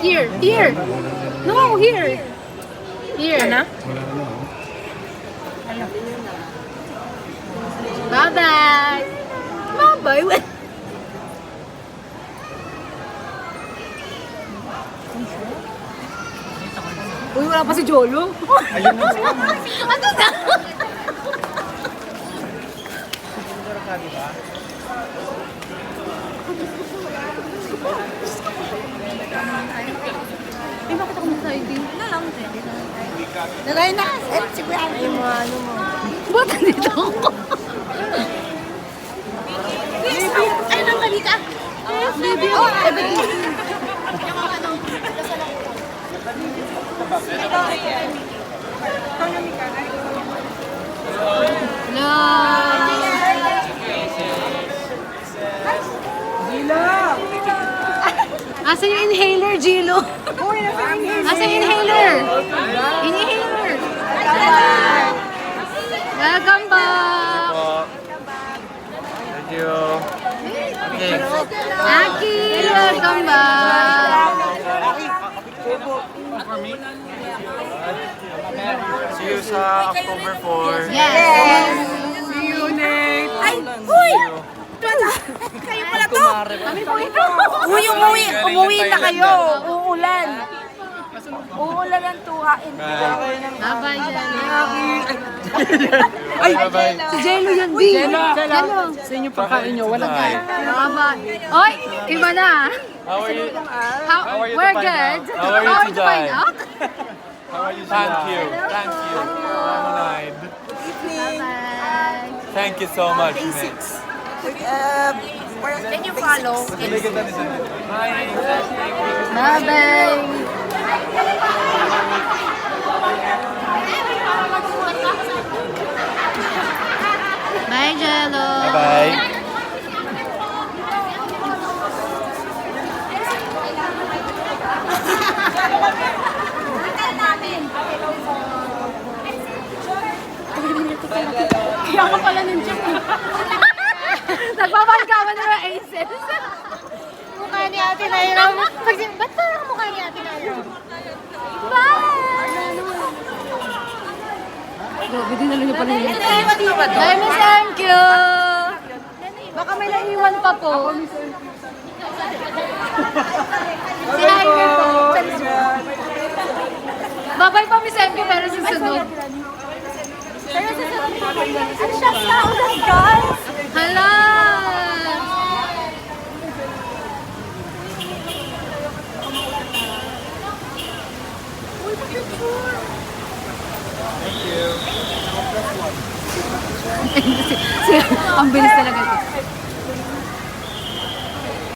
Here, here. No, here. Here. Ano? Bye-bye. Bye-bye. Uy, wala pa si Jolo. Ayun na. Ano na? Ay, bakit ako mag-siding? Nalay na. Si Kuya. Ay, mo, ano mo. Ba't nandito ako? Ay, nandali ka. Baby, Asan yung inhaler, Gilo? Asan yung inhaler? Inhaler. Welcome back. Thank you. Okay. Aki, welcome back. See you sa October 4. Yes. See you, Nate. Ay, uy! Kayo pala to. Kami po ito. Uy, umuwi na kayo. Uulan. Uulan ang tuhain. Bye-bye, Jello. Ay, bye-bye. Si Jello yun, B. Jello. Sa inyo pagkain nyo, walang kain. Bye-bye. Oy, iba na. How are you? How, are you to we're find good. out? How are you to today? find out? How are you? Thank you. Thank you. Lemonade. Bye-bye. Thank you so much, Nick. Can you follow? Bye-bye. Bye, Jello. Bye. Kaya ka pala ng joke. Nagbabalgaman na ng aces. Mukha ni Ate Naira. Ba't parang mukha ni Ate Naira? Bye! Grabe, dinalo niyo pala yun. Naiwan ka ba Bye, Miss, thank you! Baka may naiwan pa po. Si Jaime po. Babay pa, Miss MQ, pero susunod. Pero sa ang shock na ulan, guys! Hala! Thank you. Ang bilis talaga ito.